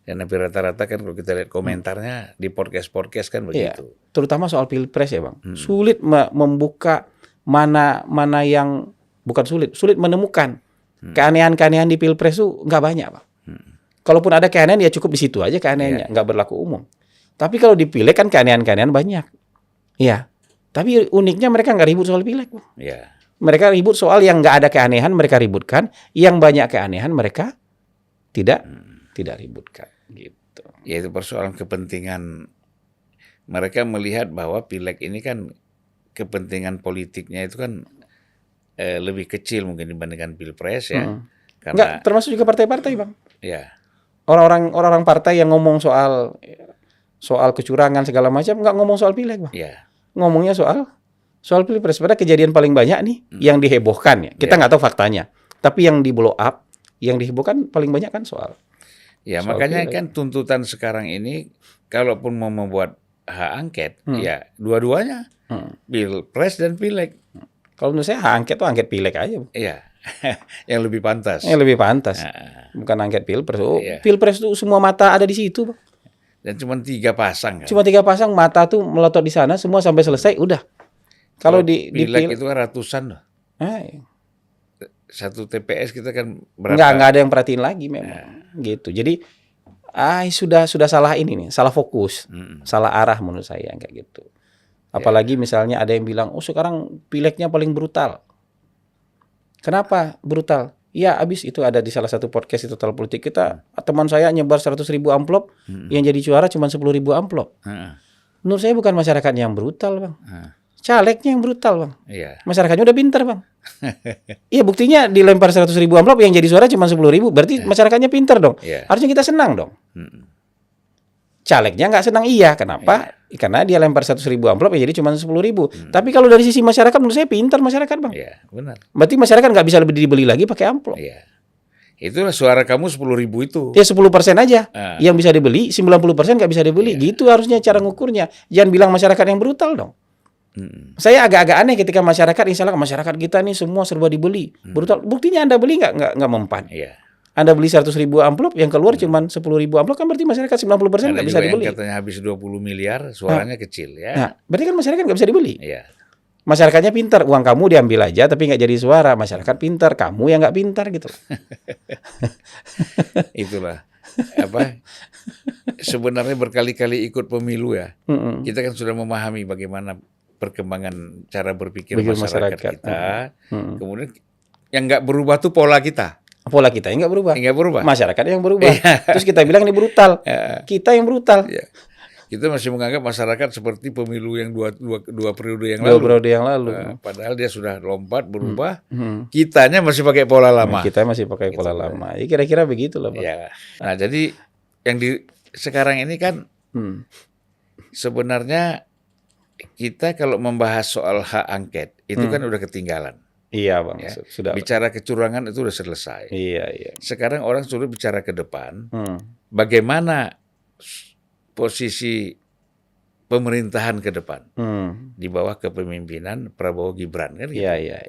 Dan hampir rata-rata kan kalau kita lihat komentarnya di podcast kan begitu. Terutama soal Pilpres ya, Bang. Sulit membuka mana yang bukan sulit menemukan keanehan-keanehan di Pilpres itu nggak banyak, Bang. Kalaupun ada keanehan ya cukup di situ aja keanehannya, nggak berlaku umum. Tapi kalau di Pileg kan keanehan-keanehan banyak. Iya. Tapi uniknya mereka nggak ribut soal Pileg, Bang. Mereka ribut soal yang nggak ada keanehan mereka ributkan, yang banyak keanehan mereka tidak ributkan. Gitu. Ya itu persoalan kepentingan. Mereka melihat bahwa Pileg ini kan kepentingan politiknya itu kan lebih kecil mungkin dibandingkan Pilpres ya. Karena enggak, termasuk juga partai-partai, Bang. Ya. Orang-orang partai yang ngomong soal kecurangan segala macam nggak ngomong soal Pileg, Bang. Ngomongnya soal Pilpres. Padahal kejadian paling banyak nih yang dihebohkan ya. Kita nggak tahu faktanya. Tapi yang di blow up, yang dihebohkan paling banyak kan soal makanya Pileg. Kan tuntutan sekarang ini kalaupun mau membuat hak angket ya dua-duanya Pilpres dan Pileg. Kalau menurut saya hak angket tuh angket Pileg aja. Iya. Yang lebih pantas. Bukan angket Pilpres. Pilpres tuh semua mata ada di situ, Bang. Dan cuma 3 pasang kan? Cuma 3 pasang, mata tuh melotot di sana, semua sampai selesai, udah. Kalau di Pileg itu kan ratusan loh. Satu TPS kita kan berapa? Nggak ada yang perhatiin lagi memang. Gitu. Jadi sudah salah ini nih, salah fokus, salah arah menurut saya kayak gitu. Apalagi misalnya ada yang bilang, sekarang Pilegnya paling brutal. Kenapa brutal? Ya abis itu ada di salah satu podcast itu Total Politik kita, teman saya nyebar 100.000 amplop, yang jadi juara cuma 10.000 amplop. Menurut saya bukan masyarakatnya yang brutal, Bang. Calegnya yang brutal, Bang. Masyarakatnya udah pintar, Bang. Iya, buktinya dilempar 100.000 amplop yang jadi suara cuma 10.000, berarti masyarakatnya pintar dong. Harusnya kita senang dong. Calegnya nggak senang, kenapa? Karena dia lempar 100.000 amplop ya jadi cuma 10.000. Tapi kalau dari sisi masyarakat menurut saya pintar masyarakat, Bang. Iya, benar. Berarti masyarakat nggak bisa lebih dibeli lagi pakai amplop. Iya. Itulah suara kamu 10.000 itu. Ya 10% aja yang bisa dibeli, 90% nggak bisa dibeli. Gitu harusnya cara ngukurnya. Jangan bilang masyarakat yang brutal dong. Saya agak-agak aneh ketika masyarakat, insya Allah masyarakat kita nih semua serba dibeli. Brutal. Buktinya Anda beli nggak mempan. Iya. Anda beli 100.000 amplop, yang keluar cuma 10.000 amplop, kan berarti masyarakat 90% nggak bisa dibeli. Yang katanya habis 20 miliar, suaranya kecil ya. Nah, berarti kan masyarakat nggak bisa dibeli. Iya. Masyarakatnya pintar, uang kamu diambil aja tapi nggak jadi suara. Masyarakat pintar, kamu yang nggak pintar gitu. Itulah sebenarnya berkali-kali ikut pemilu ya. Kita kan sudah memahami bagaimana perkembangan cara berpikir masyarakat kita. Kemudian yang nggak berubah tuh pola kita. Pola kita yang nggak berubah. Nggak berubah. Masyarakat yang berubah. Terus kita bilang ini brutal. Kita yang brutal. Kita masih menganggap masyarakat seperti pemilu yang dua periode yang lalu. Dua periode yang lalu. Padahal dia sudah lompat berubah. Kitanya masih pakai pola lama. Kita masih pakai pola lama. Ya kira-kira begitulah, Bang. Ya. Nah, jadi yang sekarang ini kan sebenarnya kita kalau membahas soal hak angket itu kan udah ketinggalan. Iya, Bang. Ya. Sudah. Bicara kecurangan itu udah selesai. Iya. Sekarang orang sudah bicara ke depan. Bagaimana posisi pemerintahan ke depan di bawah kepemimpinan Prabowo Gibran kan gitu. Iya.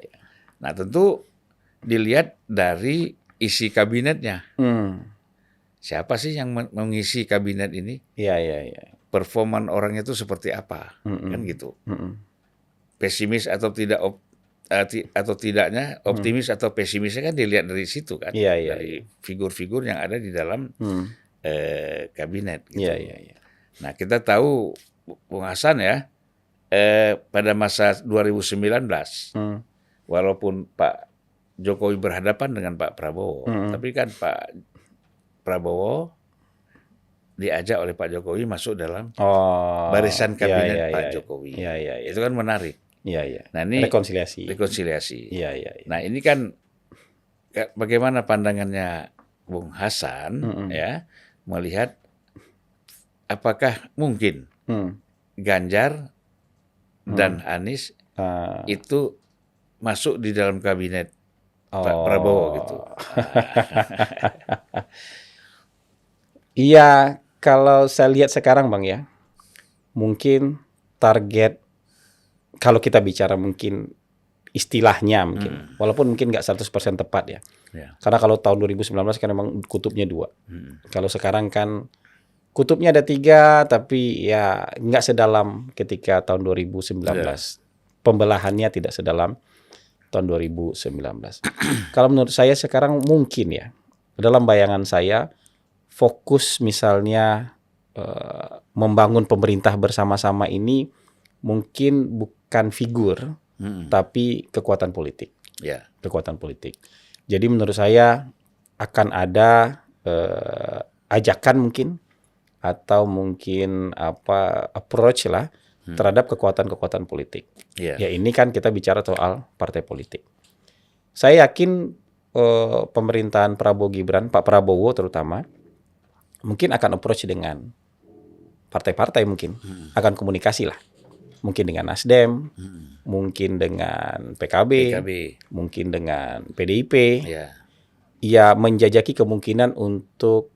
Nah, tentu dilihat dari isi kabinetnya. Siapa sih yang mengisi kabinet ini? Iya. Performan orangnya itu seperti apa? Kan gitu. Pesimis atau tidak atau tidaknya, optimis atau pesimisnya kan dilihat dari situ kan. Iya. Dari figur-figur yang ada di dalam kabinet gitu. Iya. Nah, kita tahu Bung Hasan ya, pada masa 2019 walaupun Pak Jokowi berhadapan dengan Pak Prabowo, tapi kan Pak Prabowo diajak oleh Pak Jokowi masuk dalam barisan kabinet Pak Jokowi. Iya. Itu kan menarik. Iya. Nah, ini rekonsiliasi. Iya. Nah, ini kan bagaimana pandangannya Bung Hasan ya melihat apakah mungkin Ganjar dan Anies itu masuk di dalam kabinet Pak Prabowo gitu? Iya, kalau saya lihat sekarang, Bang ya, mungkin target kalau kita bicara mungkin istilahnya mungkin, walaupun mungkin nggak 100% tepat ya. Karena kalau tahun 2019 kan memang kutubnya 2. Kalau sekarang kan kutubnya ada 3, tapi ya nggak sedalam ketika tahun 2019. Pembelahannya tidak sedalam tahun 2019. Kalau menurut saya sekarang mungkin ya, dalam bayangan saya, fokus misalnya membangun pemerintah bersama-sama ini mungkin bukan figur, tapi kekuatan politik. Kekuatan politik. Jadi menurut saya akan ada ajakan mungkin, atau mungkin approach lah terhadap kekuatan-kekuatan politik. Ya ini kan kita bicara soal partai politik. Saya yakin pemerintahan Prabowo Gibran, Pak Prabowo terutama, mungkin akan approach dengan partai-partai mungkin, akan komunikasi lah. Mungkin dengan Nasdem, mungkin dengan PKB, mungkin dengan PDIP. Ya menjajaki kemungkinan untuk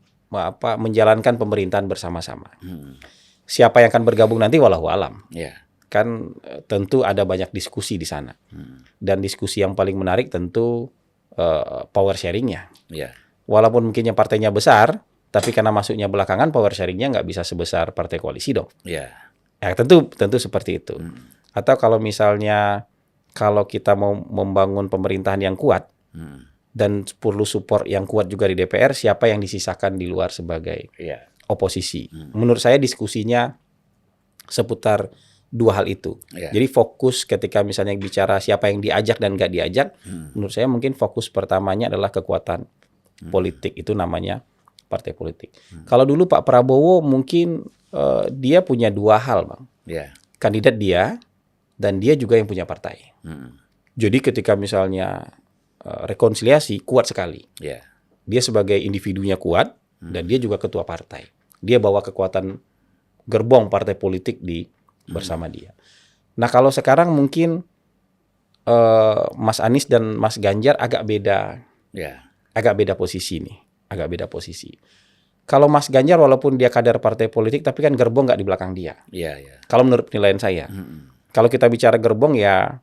menjalankan pemerintahan bersama-sama. Siapa yang akan bergabung nanti wallahu alam. Kan tentu ada banyak diskusi di sana. Dan diskusi yang paling menarik tentu power sharingnya. Walaupun mungkinnya partainya besar, tapi karena masuknya belakangan, power sharingnya nggak bisa sebesar partai koalisi dong. Ya tentu seperti itu. Atau kalau misalnya kalau kita mau membangun pemerintahan yang kuat, dan perlu support yang kuat juga di DPR, siapa yang disisakan di luar sebagai oposisi. Menurut saya diskusinya seputar 2 hal itu. Jadi fokus ketika misalnya bicara siapa yang diajak dan nggak diajak, menurut saya mungkin fokus pertamanya adalah kekuatan politik, itu namanya partai politik. Kalau dulu Pak Prabowo mungkin dia punya 2 hal, Bang. Kandidat dia, dan dia juga yang punya partai. Jadi ketika misalnya rekonsiliasi kuat sekali. Dia sebagai individunya kuat, dan dia juga ketua partai. Dia bawa kekuatan gerbong partai politik bersama dia. Nah kalau sekarang mungkin Mas Anies dan Mas Ganjar agak beda, agak beda posisi nih, agak beda posisi. Kalau Mas Ganjar walaupun dia kader partai politik, tapi kan gerbong nggak di belakang dia. Kalau menurut penilaian saya. Kalau kita bicara gerbong ya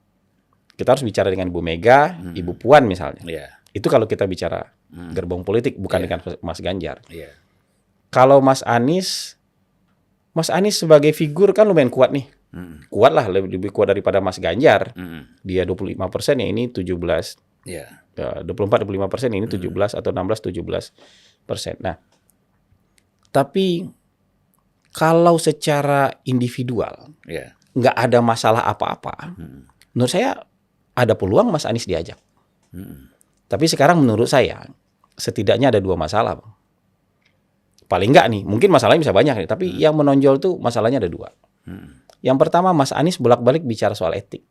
kita harus bicara dengan Bu Mega, Ibu Puan misalnya. Itu kalau kita bicara gerbong politik, bukan dengan Mas Ganjar. Kalau Mas Anies sebagai figur kan lumayan kuat nih. Kuat lah, lebih kuat daripada Mas Ganjar. Dia 25%, ya ini 17. 24-25%, ini 17 atau 16-17%. Nah, tapi kalau secara individual nggak ada masalah apa-apa, menurut saya ada peluang Mas Anies diajak. Tapi sekarang menurut saya setidaknya ada 2 masalah, Bang. Paling nggak nih, mungkin masalahnya bisa banyak nih, tapi yang menonjol tuh masalahnya ada 2. Yang pertama, Mas Anies bolak-balik bicara soal etik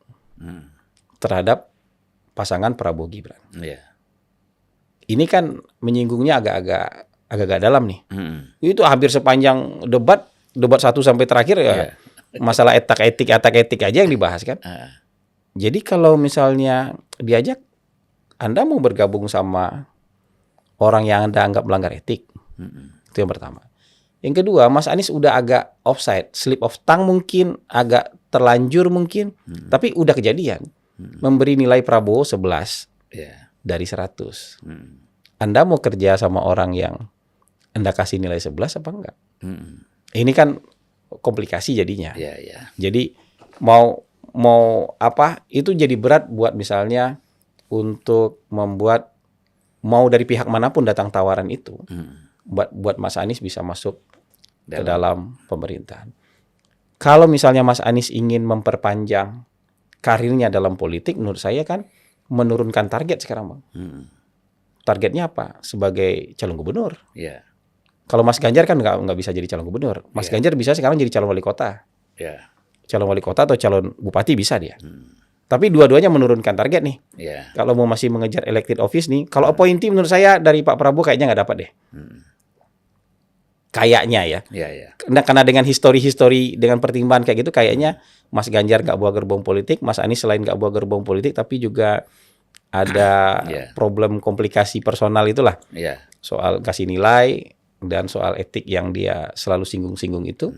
terhadap pasangan Prabowo Gibran. Ini kan menyinggungnya agak dalam nih. Itu hampir sepanjang debat 1 sampai terakhir ya masalah etik aja yang dibahas kan. Jadi kalau misalnya diajak, Anda mau bergabung sama orang yang Anda anggap melanggar etik. Itu yang pertama. Yang kedua, Mas Anies udah agak offside, slip of tongue mungkin, agak terlanjur mungkin, tapi udah kejadian. Memberi nilai Prabowo 11 dari 100. Anda mau kerja sama orang yang Anda kasih nilai 11 apa enggak? Ini kan komplikasi jadinya. Jadi mau apa, itu jadi berat buat misalnya untuk membuat, mau dari pihak manapun datang tawaran itu, buat Mas Anies bisa masuk ke dalam pemerintahan. Kalau misalnya Mas Anies ingin memperpanjang karirnya dalam politik, menurut saya kan menurunkan target sekarang, Bang. Targetnya apa? Sebagai calon gubernur. Kalau Mas Ganjar kan nggak bisa jadi calon gubernur. Mas Ganjar bisa sekarang jadi calon wali kota. Calon wali kota atau calon bupati bisa dia. Tapi dua-duanya menurunkan target nih. Kalau mau masih mengejar elected office nih, kalau appointee menurut saya dari Pak Prabowo kayaknya nggak dapat deh. Kayaknya ya. Karena dengan histori dengan pertimbangan kayak gitu, kayaknya Mas Ganjar nggak bawa gerbong politik, Mas Anies selain nggak bawa gerbong politik, tapi juga ada problem komplikasi personal itulah. Soal kasih nilai dan soal etik yang dia selalu singgung-singgung itu.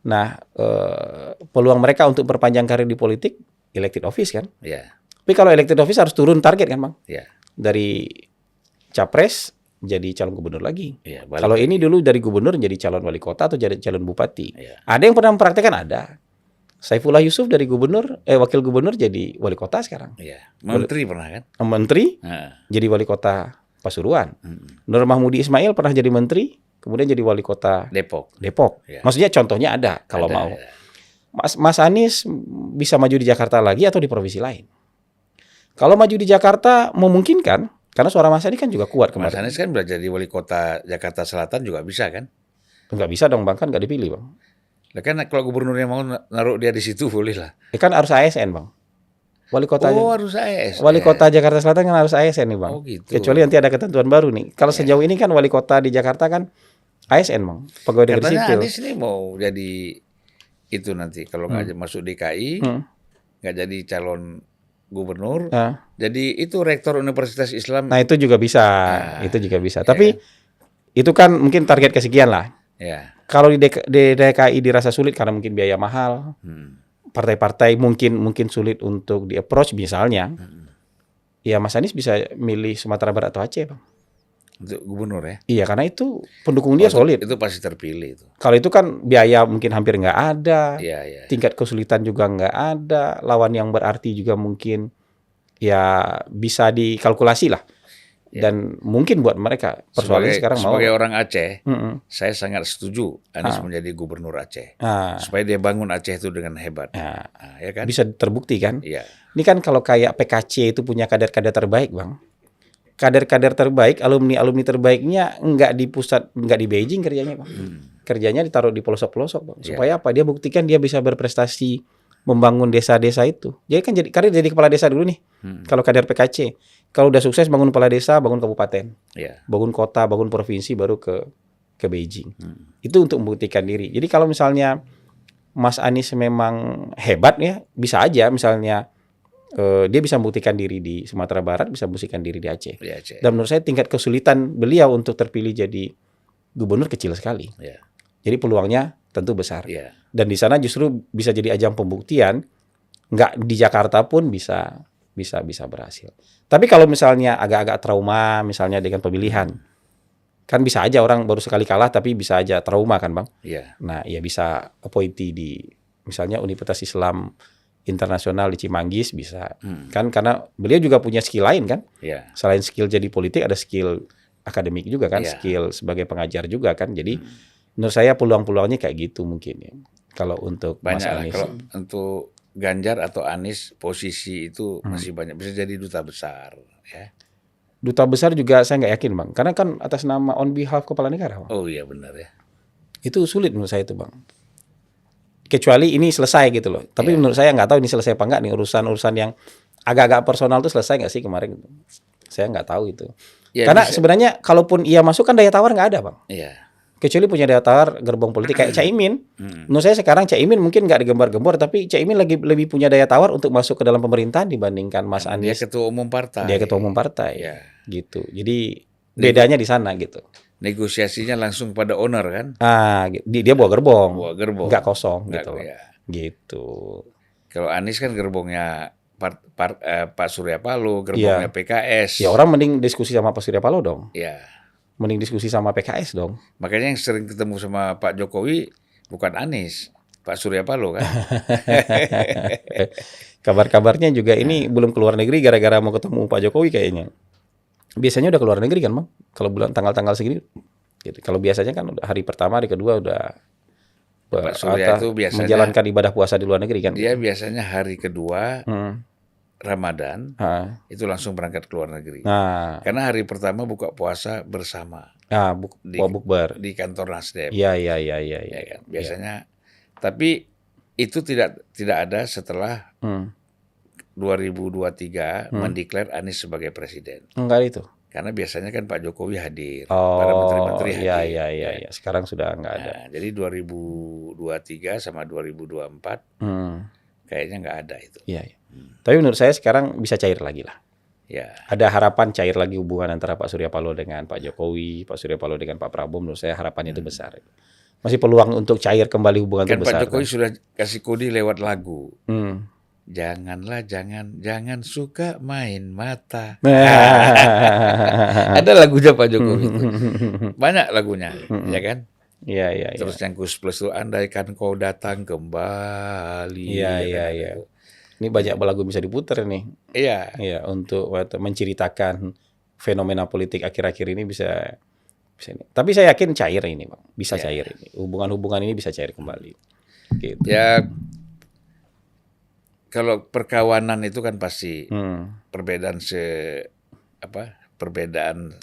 Nah, peluang mereka untuk perpanjang karir di politik elected office kan. Tapi kalau elected office harus turun target kan, Bang. Dari capres jadi calon gubernur lagi. Kalau ini dulu dari gubernur jadi calon wali kota atau jadi calon bupati. Ada yang pernah mempraktekkan, ada. Saifullah Yusuf dari wakil gubernur jadi wali kota sekarang. Menteri pernah kan? Menteri jadi wali kota Pasuruan. Nur Mahmudi Ismail pernah jadi menteri, kemudian jadi wali kota Depok. Maksudnya contohnya ada kalau mau. Mas Anies bisa maju di Jakarta lagi atau di provinsi lain. Kalau maju di Jakarta memungkinkan, karena suara Mas Anies kan juga kuat kemarin. Mas Anies kan udah jadi wali kota Jakarta Selatan juga bisa kan? Enggak bisa dong, Bang, kan nggak dipilih, Bang. Lah kan kalau gubernurnya mau naruh dia di situ boleh lah. Kan harus ASN, Bang. Wali kota harus ASN. Wali kota Jakarta Selatan kan harus ASN nih, Bang. Gitu. Kecuali nanti ada ketentuan baru nih. Kalau sejauh ini kan wali kota di Jakarta kan ASN, Bang. Pegawai negeri sipil. Anies ini mau jadi itu nanti kalau nggak masuk DKI, nggak jadi calon gubernur, jadi itu rektor Universitas Islam. Nah itu juga bisa, Tapi itu kan mungkin target kesekian lah. Kalau di DKI dirasa sulit karena mungkin biaya mahal, partai-partai mungkin sulit untuk di approach misalnya, ya Mas Anies bisa milih Sumatera Barat atau Aceh, Bang. Untuk gubernur ya? Iya, karena itu pendukung dia solid. Itu pasti terpilih itu. Kalau itu kan biaya mungkin hampir nggak ada, tingkat kesulitan juga nggak ada, lawan yang berarti juga mungkin ya bisa dikalkulasi lah. Dan mungkin buat mereka persoalannya sekarang mau. Sebagai orang Aceh, saya sangat setuju Anies menjadi gubernur Aceh. Supaya dia bangun Aceh itu dengan hebat. Ya kan? Bisa terbukti kan? Ini kan kalau kayak PKC itu punya kader-kader terbaik, Bang. Kader-kader terbaik, alumni terbaiknya nggak di pusat, nggak di Beijing kerjanya, Bang. Kerjanya ditaruh di pelosok-pelosok, Bang. Supaya apa? Dia buktikan dia bisa berprestasi membangun desa-desa itu. Jadi kan jadi kepala desa dulu nih. Kalau kader PKC, kalau udah sukses bangun kepala desa, bangun kabupaten, bangun kota, bangun provinsi, baru ke Beijing. Itu untuk membuktikan diri. Jadi kalau misalnya Mas Anies memang hebat ya, bisa aja misalnya dia bisa membuktikan diri di Sumatera Barat, bisa membuktikan diri di Aceh. Dan menurut saya tingkat kesulitan beliau untuk terpilih jadi gubernur kecil sekali. Jadi peluangnya tentu besar. Dan di sana justru bisa jadi ajang pembuktian nggak di Jakarta pun bisa berhasil. Tapi kalau misalnya agak-agak trauma, misalnya dengan pemilihan, kan bisa aja orang baru sekali kalah tapi bisa aja trauma kan Bang. Iya. Nah ya bisa appointee di misalnya Universitas Islam Internasional di Cimanggis bisa kan, karena beliau juga punya skill lain kan. Iya. Selain skill jadi politik ada skill akademik juga kan, Iya. skill sebagai pengajar juga kan. Jadi menurut saya peluang-peluangnya kayak gitu mungkin ya. Kalau untuk Mas Banyak lah. Anies. Kalau untuk Ganjar atau Anies posisi itu masih banyak, bisa jadi duta besar ya. Duta besar juga saya nggak yakin Bang, karena kan atas nama on behalf kepala negara Bang. Oh iya benar ya. Itu sulit menurut saya itu Bang. Kecuali ini selesai gitu loh. Tapi menurut saya nggak tahu ini selesai apa nggak nih, urusan yang agak-agak personal itu selesai nggak sih kemarin? Saya nggak tahu itu. Ya, Karena bisa. sebenarnya kalaupun ia masuk kan daya tawar nggak ada Bang. Iya. Kecuali punya daya tawar gerbong politik kayak Caimin. Menurut saya sekarang Caimin mungkin nggak digembar-gembor, tapi Caimin lebih punya daya tawar untuk masuk ke dalam pemerintahan dibandingkan Mas Dia Anies. ketua umum partai. Dia ketua umum partai. Iya. Gitu. Jadi bedanya di sana gitu. Negosiasinya langsung pada owner kan. Dia bawa gerbong. Bawa gerbong. Nggak kosong Nggak, gitu. ya. Gitu. Kalau Anies kan gerbongnya Pak Surya Paloh, gerbongnya PKS. Ya orang mending diskusi sama Pak Surya Paloh dong. Ya. Mending diskusi sama PKS dong. Makanya yang sering ketemu sama Pak Jokowi bukan Anies, Pak Surya Paloh kan. Kabar-kabarnya juga ini belum keluar negeri gara-gara mau ketemu Pak Jokowi kayaknya. Biasanya udah keluar negeri kan Bang? Kalau bulan tanggal-tanggal segini. Gitu. Kalau biasanya kan udah hari pertama, hari kedua udah Pak Surya itu biasanya menjalankan ibadah puasa di luar negeri kan. Dia biasanya hari kedua Ramadan itu langsung berangkat ke luar negeri. Karena hari pertama buka puasa bersama. Bukber di kantor Nasdem. Iya. Ya kan? Biasanya. Tapi itu tidak ada setelah 2023 mendeklar Anies sebagai presiden. Enggak itu. Karena biasanya kan Pak Jokowi hadir, para menteri-menteri hadir. Iya. Sekarang sudah enggak ada. Jadi 2023 sama 2024 kayaknya nggak ada itu. Iya. Tapi menurut saya sekarang bisa cair lagi lah. Ya. Ada harapan cair lagi hubungan antara Pak Surya Paloh dengan Pak Jokowi, Pak Surya Paloh dengan Pak Prabowo. Menurut saya harapannya itu besar. Masih peluang untuk cair kembali hubungan itu besar. Kan Pak Jokowi sudah kasih kode lewat lagu. Janganlah, jangan suka main mata. Ada lagunya Pak Jokowi itu. Banyak lagunya, ya kan? Iya. Terus yang Kus Plus itu, andaikan kau datang kembali. Iya. Ini banyak lagu bisa diputar nih. Iya. Untuk menceritakan fenomena politik akhir-akhir ini bisa ini. Tapi saya yakin cair ini, Bang. Bisa cair ini. Hubungan-hubungan ini bisa cair kembali. Gitu. Ya. Kalau perkawanan itu kan pasti perbedaan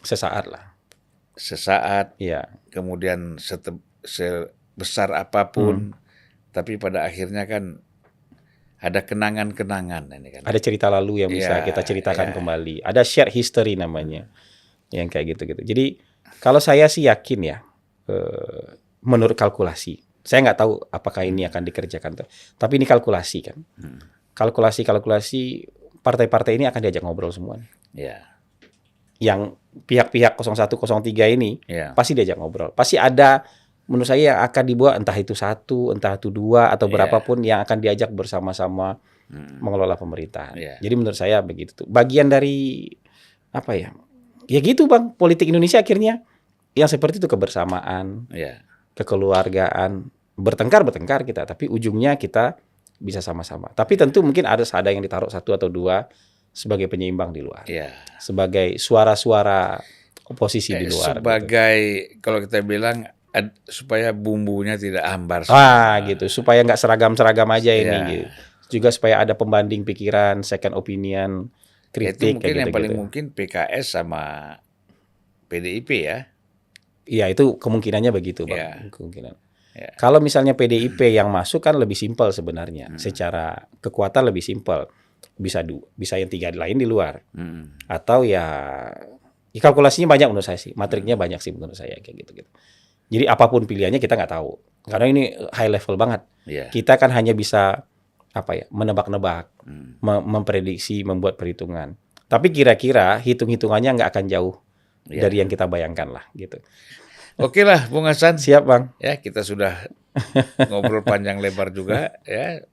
sesaat lah. Sesaat. Iya. Kemudian sebesar apapun, tapi pada akhirnya kan ada kenangan-kenangan ini kan. Ada cerita lalu yang bisa kita ceritakan kembali. Ada shared history namanya. Yang kayak gitu-gitu. Jadi kalau saya sih yakin ya, menurut kalkulasi. Saya nggak tahu apakah ini akan dikerjakan. Tapi ini kalkulasi kan. Kalkulasi partai-partai ini akan diajak ngobrol semua. Iya. Yang pihak-pihak 01, 03 ini pasti diajak ngobrol. Pasti ada menurut saya yang akan dibuat entah itu 1, entah itu 2 atau berapapun yang akan diajak bersama-sama mengelola pemerintahan. Jadi menurut saya begitu tuh. Bagian dari apa ya? Ya gitu Bang, politik Indonesia akhirnya yang seperti itu, kebersamaan, kekeluargaan, bertengkar kita, tapi ujungnya kita bisa sama-sama. Tapi tentu mungkin ada yang ditaruh 1 atau 2 sebagai penyeimbang di luar. Sebagai suara-suara oposisi di luar. Sebagai gitu. Kalau kita bilang supaya bumbunya tidak hambar. Gitu. Supaya nggak seragam-seragam aja ini. Gitu. Juga supaya ada pembanding pikiran, second opinion, kritik. Itu mungkin yang paling mungkin PKS sama PDIP ya. Iya, itu kemungkinannya begitu Bang. Kemungkinan. Kalau misalnya PDIP yang masuk kan lebih simpel sebenarnya. Secara kekuatan lebih simpel. Bisa yang 3 lain di luar. Atau ya kalkulasinya banyak menurut saya sih. Matriknya banyak sih menurut saya kayak gitu. Jadi apapun pilihannya kita nggak tahu. Karena ini high level banget. Kita kan hanya bisa menebak-nebak, memprediksi, membuat perhitungan. Tapi kira-kira hitung-hitungannya nggak akan jauh dari yang kita bayangkan lah gitu. Oke lah, Bung Hasan. Siap Bang. Ya, kita sudah ngobrol panjang lebar juga ya.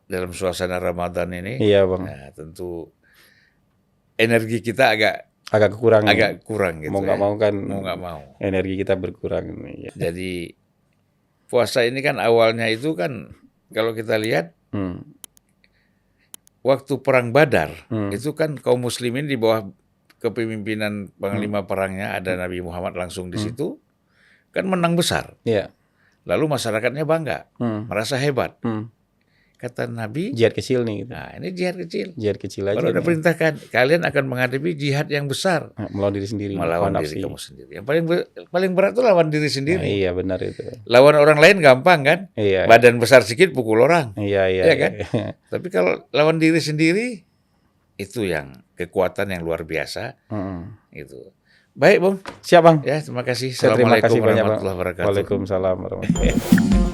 dalam suasana Ramadan ini. Iya bang. Nah, tentu energi kita agak kurang gitu. Mau nggak mau kan. Mau nggak mau. Energi kita berkurang. Ya. Jadi puasa ini kan awalnya itu kan kalau kita lihat waktu perang Badar itu kan kaum muslimin di bawah kepemimpinan panglima perangnya ada Nabi Muhammad langsung di situ kan menang besar. Iya. Lalu masyarakatnya bangga, merasa hebat. Kata Nabi, jihad kecil nih. Gitu. Nah, ini jihad kecil. Jihad kecil aja. Baru ada perintahkan, kalian akan menghadapi jihad yang besar. Melawan diri sendiri. Melawan diri kamu sendiri. Yang paling berat itu lawan diri sendiri. Nah, iya benar itu. Lawan orang lain gampang kan? Iya. Badan besar sedikit pukul orang. Iya kan? Iya. Tapi kalau lawan diri sendiri, itu yang kekuatan yang luar biasa. Itu. Baik, Bung. Siap, Bang. Ya, terima kasih. Assalamualaikum warahmatullahi wabarakatuh. Waalaikumsalam warahmatullahi wabarakatuh.